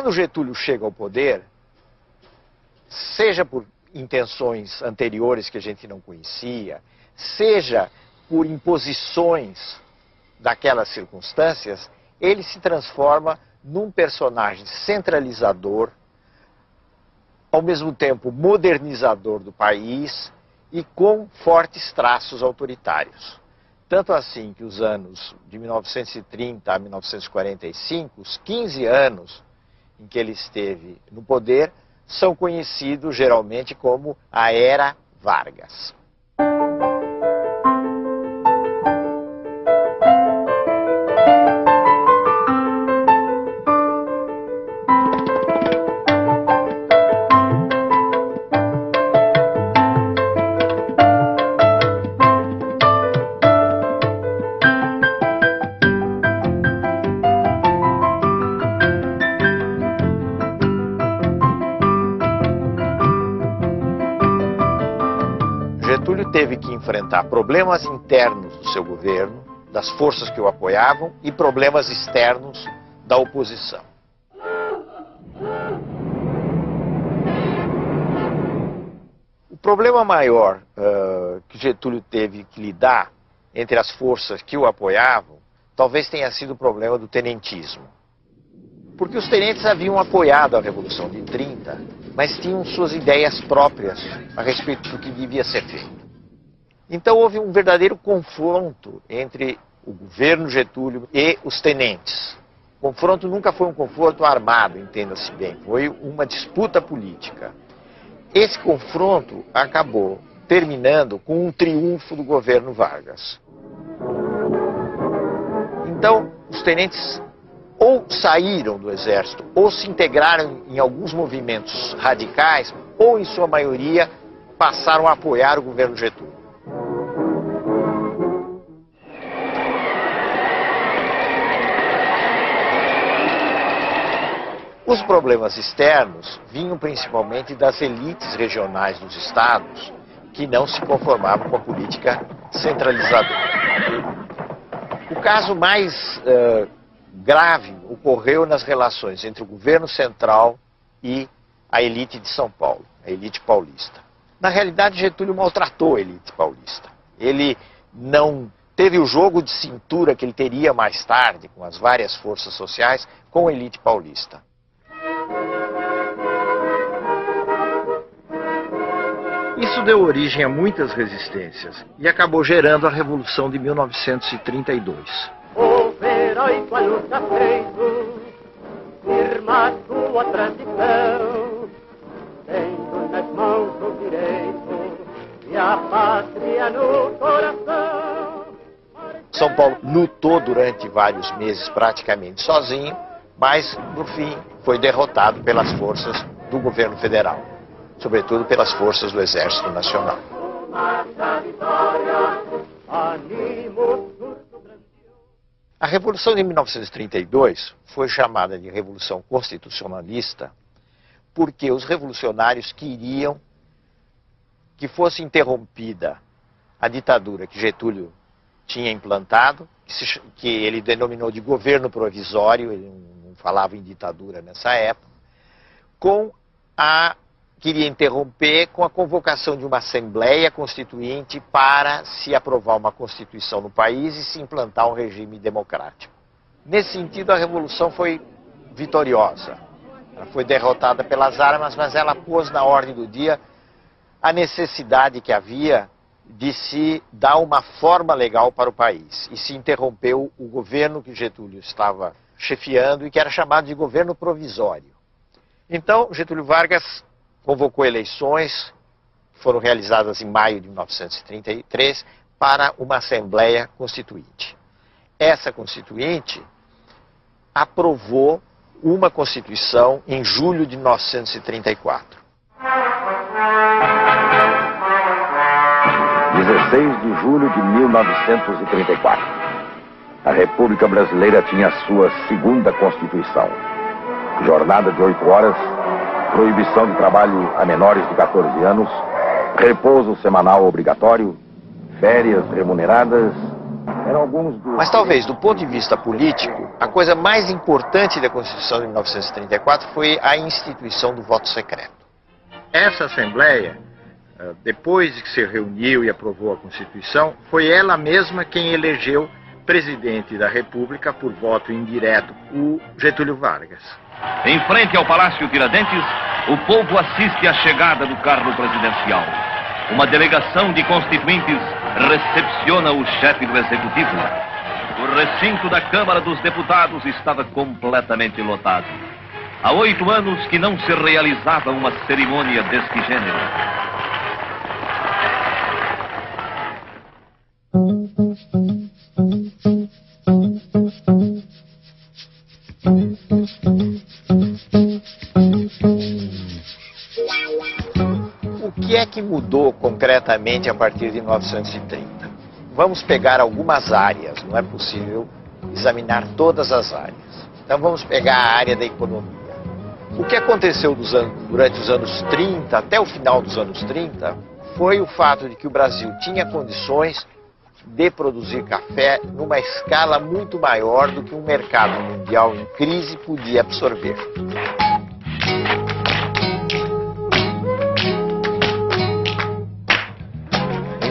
quando Getúlio chega ao poder, seja por intenções anteriores que a gente não conhecia, seja por imposições daquelas circunstâncias, ele se transforma num personagem centralizador, ao mesmo tempo modernizador do país e com fortes traços autoritários. Tanto assim que os anos de 1930 a 1945, os 15 anos em que ele esteve no poder, são conhecidos geralmente como a Era Vargas. Getúlio teve que enfrentar problemas internos do seu governo, das forças que o apoiavam, e problemas externos da oposição. O problema maior que Getúlio teve que lidar entre as forças que o apoiavam, talvez tenha sido o problema do tenentismo. Porque os tenentes haviam apoiado a Revolução de 30, mas tinham suas ideias próprias a respeito do que devia ser feito. Então houve um verdadeiro confronto entre o governo Getúlio e os tenentes. O confronto nunca foi um confronto armado, entenda-se bem, foi uma disputa política. Esse confronto acabou terminando com um triunfo do governo Vargas. Então, os tenentes ou saíram do exército, ou se integraram em alguns movimentos radicais, ou, em sua maioria, passaram a apoiar o governo Getúlio. Os problemas externos vinham principalmente das elites regionais dos estados, que não se conformavam com a política centralizadora. O caso mais grave ocorreu nas relações entre o governo central e a elite de São Paulo, a elite paulista. Na realidade, Getúlio maltratou a elite paulista. Ele não teve o jogo de cintura que ele teria mais tarde, com as várias forças sociais, com a elite paulista. Isso deu origem a muitas resistências e acabou gerando a Revolução de 1932. O heróico a luta feito, firma sua tradição, tendo nas mãos o direito e a pátria no coração. São Paulo lutou durante vários meses praticamente sozinho, mas no fim foi derrotado pelas forças do governo federal, sobretudo pelas forças do Exército Nacional. A Revolução de 1932 foi chamada de Revolução Constitucionalista porque os revolucionários queriam que fosse interrompida a ditadura que Getúlio tinha implantado, que ele denominou de governo provisório, ele não falava em ditadura nessa época, queria interromper com a convocação de uma Assembleia Constituinte para se aprovar uma Constituição no país e se implantar um regime democrático. Nesse sentido, a Revolução foi vitoriosa. Ela foi derrotada pelas armas, mas ela pôs na ordem do dia a necessidade que havia de se dar uma forma legal para o país. E se interrompeu o governo que Getúlio estava chefiando e que era chamado de governo provisório. Então, Getúlio Vargas convocou eleições, que foram realizadas em maio de 1933, para uma Assembleia Constituinte. Essa Constituinte aprovou uma Constituição em julho de 1934. 16 de julho de 1934. A República Brasileira tinha a sua segunda Constituição. Jornada de 8 horas, proibição de trabalho a menores de 14 anos, repouso semanal obrigatório, férias remuneradas, Eram alguns dos... Mas talvez, do ponto de vista político, a coisa mais importante da Constituição de 1934 foi a instituição do voto secreto. Essa Assembleia, depois de que se reuniu e aprovou a Constituição, foi ela mesma quem elegeu presidente da República por voto indireto, o Getúlio Vargas. Em frente ao Palácio Tiradentes, o povo assiste à chegada do carro presidencial. Uma delegação de constituintes recepciona o chefe do Executivo. O recinto da Câmara dos Deputados estava completamente lotado. Há 8 anos que não se realizava uma cerimônia deste gênero. O que é que mudou concretamente a partir de 1930? Vamos pegar algumas áreas, não é possível examinar todas as áreas. Então vamos pegar a área da economia. O que aconteceu durante os anos 30, até o final dos anos 30, foi o fato de que o Brasil tinha condições de produzir café numa escala muito maior do que um mercado mundial em crise podia absorver.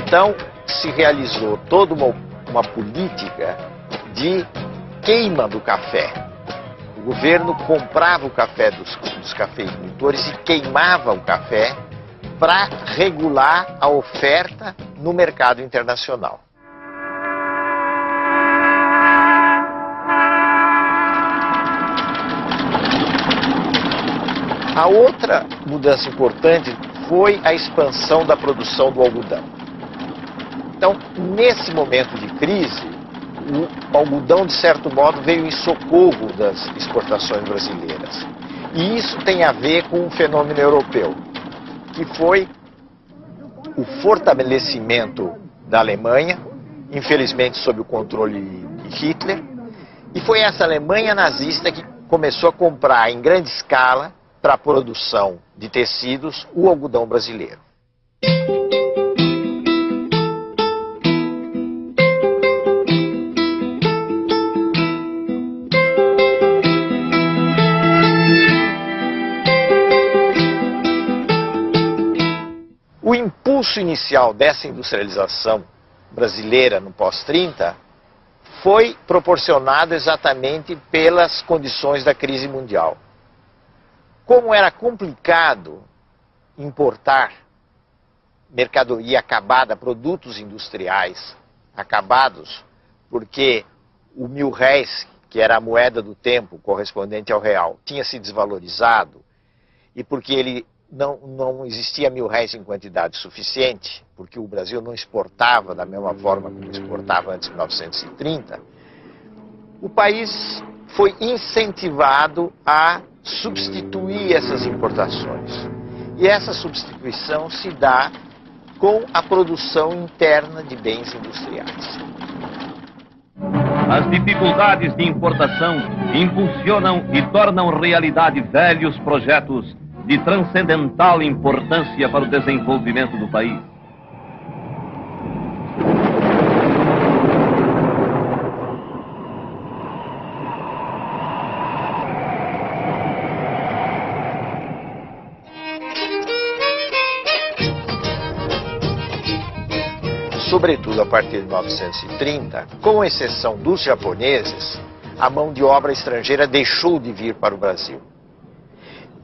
Então, se realizou toda uma política de queima do café. O governo comprava o café dos cafeicultores e queimava o café para regular a oferta no mercado internacional. A outra mudança importante foi a expansão da produção do algodão. Então, nesse momento de crise, o algodão, de certo modo, veio em socorro das exportações brasileiras. E isso tem a ver com um fenômeno europeu, que foi o fortalecimento da Alemanha, infelizmente sob o controle de Hitler, e foi essa Alemanha nazista que começou a comprar em grande escala, para a produção de tecidos, o algodão brasileiro. O impulso inicial dessa industrialização brasileira no pós-30 foi proporcionado exatamente pelas condições da crise mundial. Como era complicado importar mercadoria acabada, produtos industriais acabados, porque o mil-réis, que era a moeda do tempo correspondente ao real, tinha se desvalorizado, e porque ele não existia mil-réis em quantidade suficiente, porque o Brasil não exportava da mesma forma como exportava antes de 1930, o país foi incentivado a substituir essas importações. E essa substituição se dá com a produção interna de bens industriais. As dificuldades de importação impulsionam e tornam realidade velhos projetos de transcendental importância para o desenvolvimento do país. Sobretudo a partir de 1930, com exceção dos japoneses, a mão de obra estrangeira deixou de vir para o Brasil.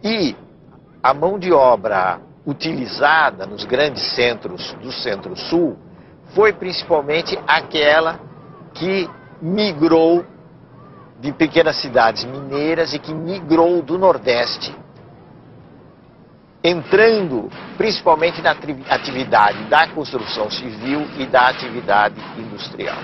E a mão de obra utilizada nos grandes centros do Centro-Sul foi principalmente aquela que migrou de pequenas cidades mineiras e que migrou do Nordeste, entrando principalmente na atividade da construção civil e da atividade industrial.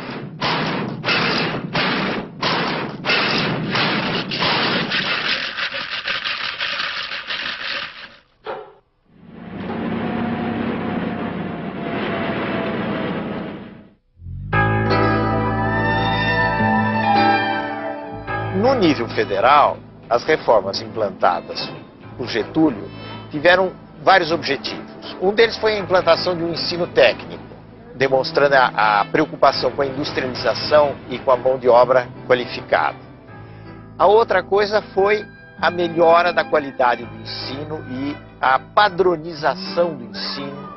No nível federal, as reformas implantadas por Getúlio tiveram vários objetivos. Um deles foi a implantação de um ensino técnico, demonstrando a preocupação com a industrialização e com a mão de obra qualificada. A outra coisa foi a melhora da qualidade do ensino e a padronização do ensino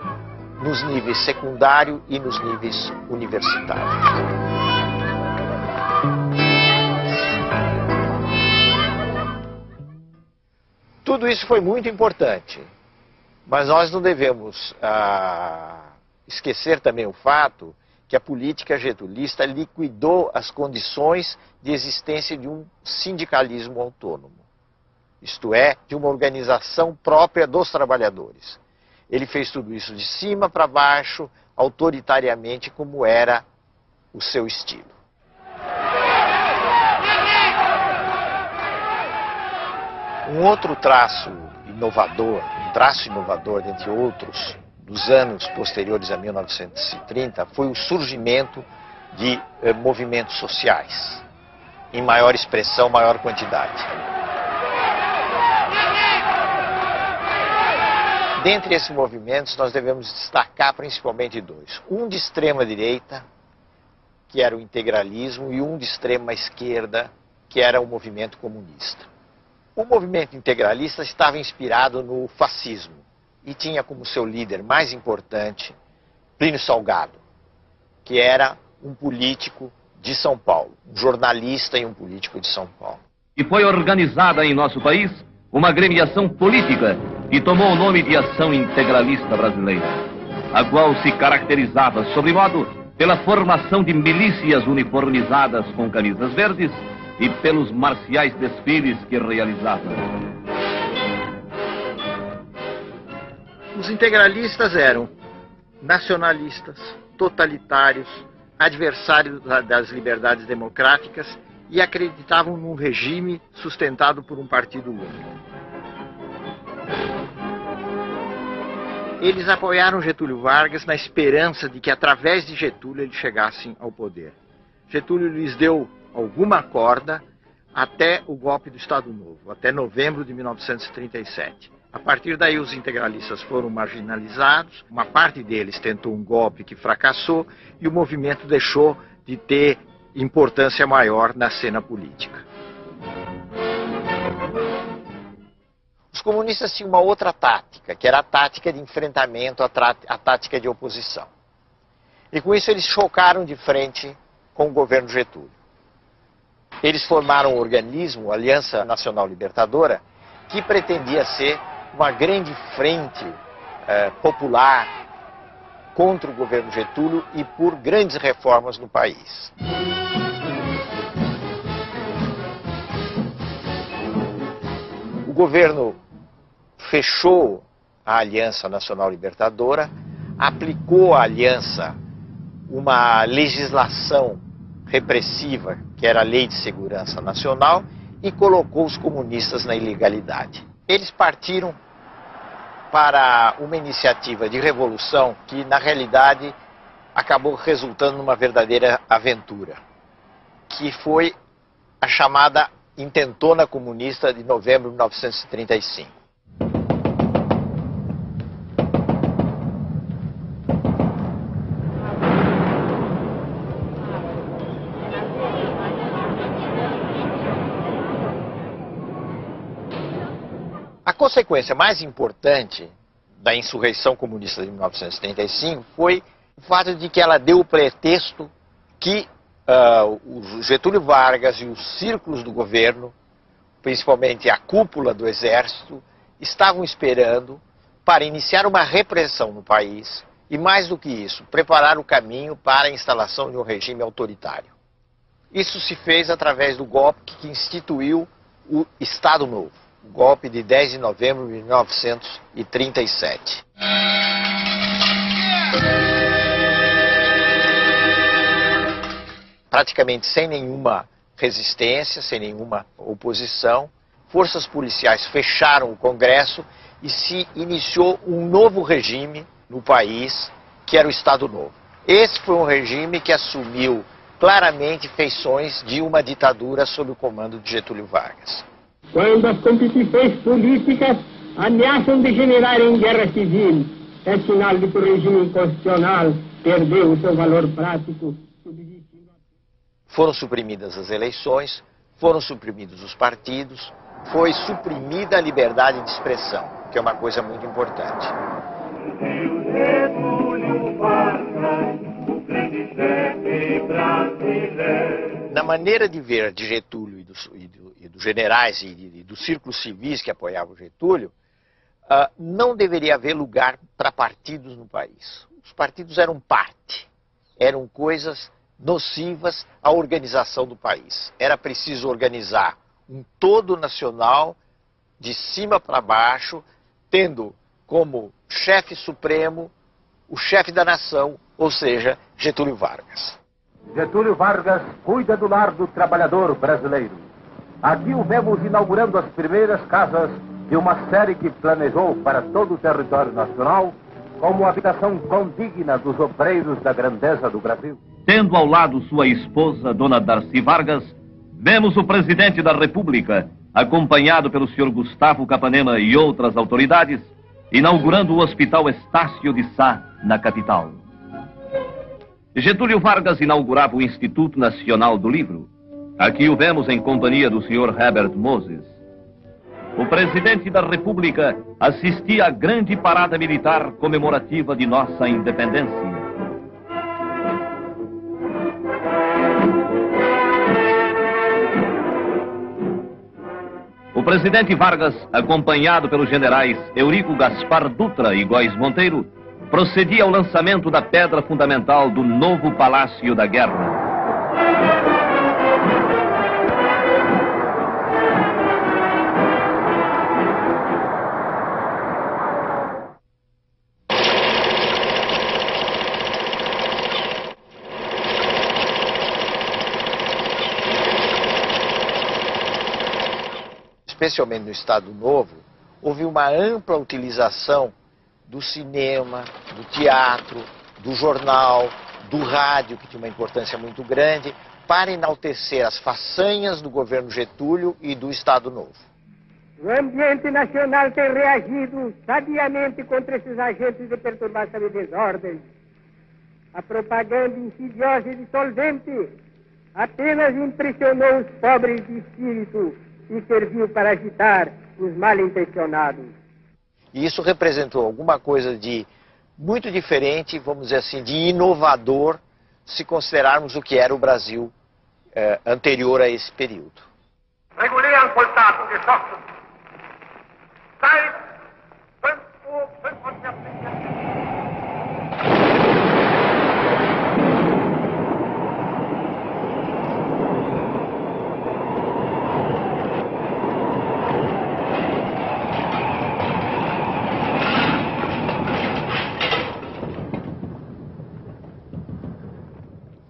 nos níveis secundário e nos níveis universitários. Tudo isso foi muito importante, mas nós não devemos esquecer também o fato que a política getulista liquidou as condições de existência de um sindicalismo autônomo, isto é, de uma organização própria dos trabalhadores. Ele fez tudo isso de cima para baixo, autoritariamente, como era o seu estilo. Um outro traço inovador, dentre outros, dos anos posteriores a 1930, foi o surgimento de movimentos sociais, em maior expressão, maior quantidade. Dentre esses movimentos, nós devemos destacar principalmente dois. Um de extrema direita, que era o integralismo, e um de extrema esquerda, que era o movimento comunista. O movimento integralista estava inspirado no fascismo e tinha como seu líder mais importante Plínio Salgado, que era um político de São Paulo, um jornalista e um político de São Paulo. E foi organizada em nosso país uma agremiação política que tomou o nome de Ação Integralista Brasileira, a qual se caracterizava, sobremodo, pela formação de milícias uniformizadas com camisas verdes e pelos marciais desfiles que realizava. Os integralistas eram nacionalistas, totalitários, adversários das liberdades democráticas e acreditavam num regime sustentado por um partido único. Eles apoiaram Getúlio Vargas na esperança de que, através de Getúlio, eles chegassem ao poder. Getúlio lhes deu alguma corda até o golpe do Estado Novo, até novembro de 1937. A partir daí, os integralistas foram marginalizados, uma parte deles tentou um golpe que fracassou e o movimento deixou de ter importância maior na cena política. Os comunistas tinham uma outra tática, que era a tática de enfrentamento, a tática de oposição. E com isso eles chocaram de frente com o governo Getúlio. Eles formaram um organismo, a Aliança Nacional Libertadora, que pretendia ser uma grande frente popular contra o governo Getúlio e por grandes reformas no país. O governo fechou a Aliança Nacional Libertadora, aplicou à aliança uma legislação repressiva, que era a Lei de Segurança Nacional, e colocou os comunistas na ilegalidade. Eles partiram para uma iniciativa de revolução que, na realidade, acabou resultando numa verdadeira aventura, que foi a chamada Intentona Comunista de novembro de 1935. A consequência mais importante da insurreição comunista de 1935 foi o fato de que ela deu o pretexto que o Getúlio Vargas e os círculos do governo, principalmente a cúpula do exército, estavam esperando para iniciar uma repressão no país e, mais do que isso, preparar o caminho para a instalação de um regime autoritário. Isso se fez através do golpe que instituiu o Estado Novo, o golpe de 10 de novembro de 1937. Praticamente sem nenhuma resistência, sem nenhuma oposição, forças policiais fecharam o Congresso e se iniciou um novo regime no país, que era o Estado Novo. Esse foi um regime que assumiu claramente feições de uma ditadura sob o comando de Getúlio Vargas. Quando as competições políticas ameaçam degenerar em guerra civil, é sinal de que o regime inconstitucional perdeu o seu valor prático. Foram suprimidas as eleições, foram suprimidos os partidos, foi suprimida a liberdade de expressão, que é uma coisa muito importante. Na maneira de ver de Getúlio e dos generais e dos círculos civis que apoiavam Getúlio, não deveria haver lugar para partidos no país. Os partidos eram parte, eram coisas nocivas à organização do país. Era preciso organizar um todo nacional, de cima para baixo, tendo como chefe supremo o chefe da nação, ou seja, Getúlio Vargas. Getúlio Vargas cuida do lar do trabalhador brasileiro. Aqui o vemos inaugurando as primeiras casas de uma série que planejou para todo o território nacional como habitação condigna dos obreiros da grandeza do Brasil. Tendo ao lado sua esposa, Dona Darcy Vargas, vemos o presidente da República, acompanhado pelo senhor Gustavo Capanema e outras autoridades, inaugurando o Hospital Estácio de Sá, na capital. Getúlio Vargas inaugurava o Instituto Nacional do Livro. Aqui o vemos em companhia do senhor Herbert Moses. O presidente da República assistia à grande parada militar comemorativa de nossa independência. O presidente Vargas, acompanhado pelos generais Eurico Gaspar Dutra e Góes Monteiro, procedia ao lançamento da pedra fundamental do novo Palácio da Guerra. Especialmente no Estado Novo, houve uma ampla utilização do cinema, do teatro, do jornal, do rádio, que tinha uma importância muito grande, para enaltecer as façanhas do governo Getúlio e do Estado Novo. O ambiente nacional tem reagido sabiamente contra esses agentes de perturbação e desordem. A propaganda insidiosa e dissolvente apenas impressionou os pobres de espírito e serviu para agitar os mal-intencionados. E isso representou alguma coisa de muito diferente, vamos dizer assim, de inovador, se considerarmos o que era o Brasil anterior a esse período. Regulieren Soldaten geschossen. Zeit 5:45 Uhr.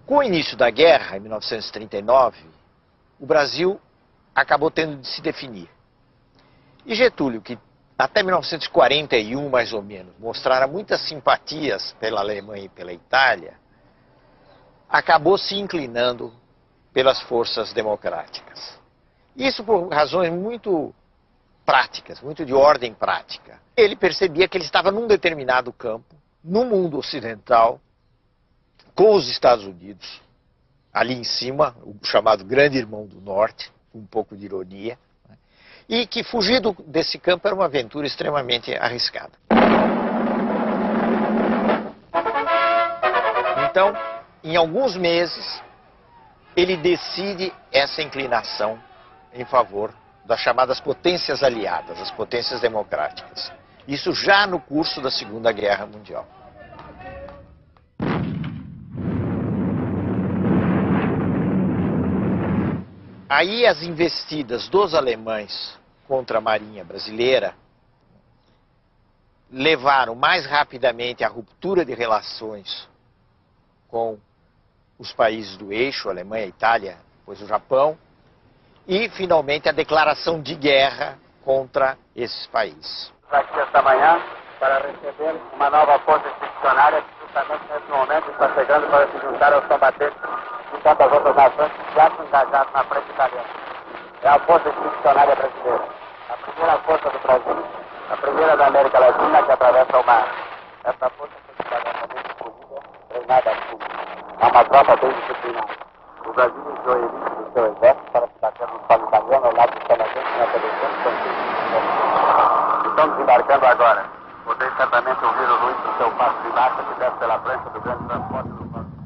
Com o início da guerra, em 1939, o Brasil acabou tendo de se definir. E Getúlio, que até 1941, mais ou menos, mostrara muitas simpatias pela Alemanha e pela Itália, acabou se inclinando pelas forças democráticas. Isso por razões muito práticas, muito de ordem prática. Ele percebia que ele estava num determinado campo, no mundo ocidental, com os Estados Unidos, ali em cima, o chamado Grande Irmão do Norte, com um pouco de ironia, né? E que fugir desse campo era uma aventura extremamente arriscada. Então, em alguns meses, ele decide essa inclinação em favor das chamadas potências aliadas, as potências democráticas. Isso já no curso da Segunda Guerra Mundial. Aí as investidas dos alemães contra a Marinha brasileira levaram mais rapidamente à ruptura de relações com os países do eixo, Alemanha, Itália, depois o Japão, e finalmente a declaração de guerra contra esses países. Aqui esta manhã para receber uma nova força expedicionária que justamente nesse momento está chegando para se juntar aos combatentes de tantas outras nações que já estão engajados na frente italiana. É a Força Expedicionária Brasileira, a primeira força do Brasil, a primeira da América Latina que atravessa o mar. Essa força foi escolhida nada assume. É uma tropa bem disciplinada. O Brasil enviou elite do seu exército para se bater no solo italiano ao lado dos canadenses na televisão de Francisco. Estão desembarcando agora. Vocês certamente ouviram o ruído do seu passo de marcha que desce pela prancha do grande transporte do banco.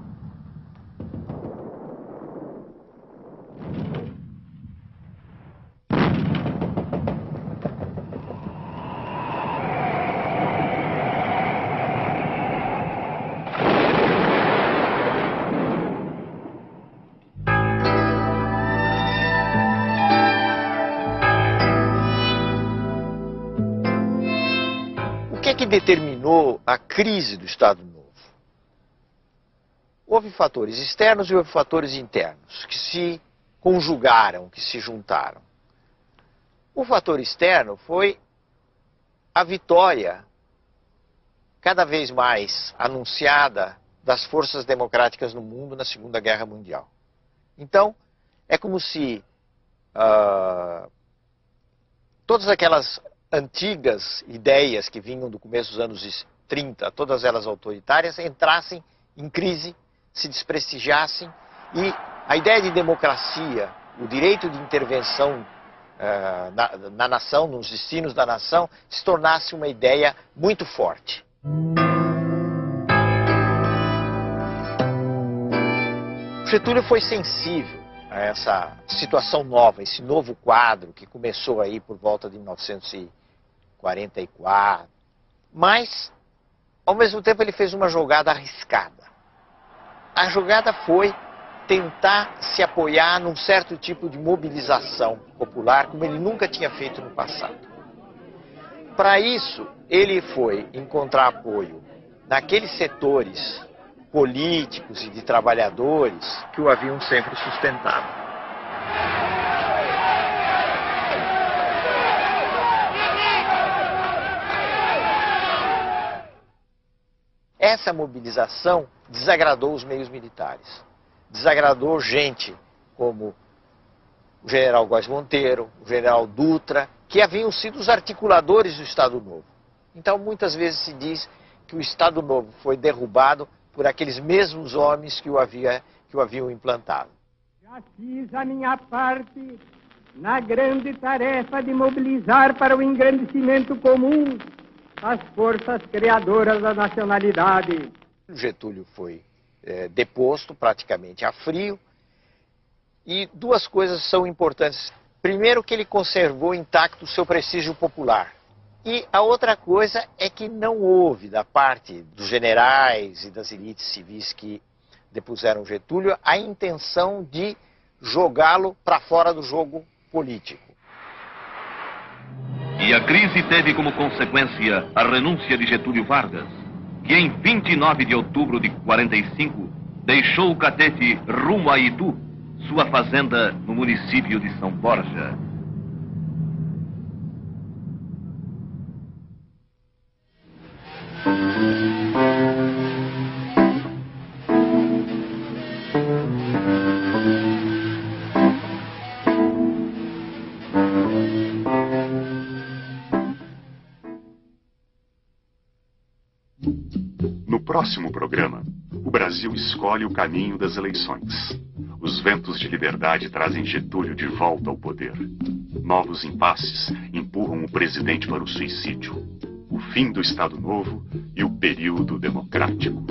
O que determinou a crise do Estado Novo? Houve fatores externos e houve fatores internos que se conjugaram, que se juntaram. O fator externo foi a vitória cada vez mais anunciada das forças democráticas no mundo na Segunda Guerra Mundial. Então, é como se todas aquelas antigas ideias que vinham do começo dos anos 30, todas elas autoritárias, entrassem em crise, se desprestigiassem e a ideia de democracia, o direito de intervenção na nação, nos destinos da nação, se tornasse uma ideia muito forte. Getúlio foi sensível a essa situação nova, esse novo quadro que começou aí por volta de 1944, mas, ao mesmo tempo, ele fez uma jogada arriscada. A jogada foi tentar se apoiar num certo tipo de mobilização popular, como ele nunca tinha feito no passado. Para isso, ele foi encontrar apoio naqueles setores políticos e de trabalhadores que o haviam sempre sustentado. Essa mobilização desagradou os meios militares, desagradou gente como o general Góes Monteiro, o general Dutra, que haviam sido os articuladores do Estado Novo. Então, muitas vezes se diz que o Estado Novo foi derrubado por aqueles mesmos homens que o haviam implantado. Já fiz a minha parte na grande tarefa de mobilizar para o engrandecimento comum as forças criadoras da nacionalidade. Getúlio foi deposto praticamente a frio e duas coisas são importantes. Primeiro, que ele conservou intacto o seu prestígio popular. E a outra coisa é que não houve, da parte dos generais e das elites civis que depuseram Getúlio, a intenção de jogá-lo para fora do jogo político. E a crise teve como consequência a renúncia de Getúlio Vargas, que em 29 de outubro de 45 deixou o Catete rumo a Itu, sua fazenda no município de São Borja. No próximo programa, o Brasil escolhe o caminho das eleições. Os ventos de liberdade trazem Getúlio de volta ao poder. Novos impasses empurram o presidente para o suicídio. O fim do Estado Novo e o período democrático.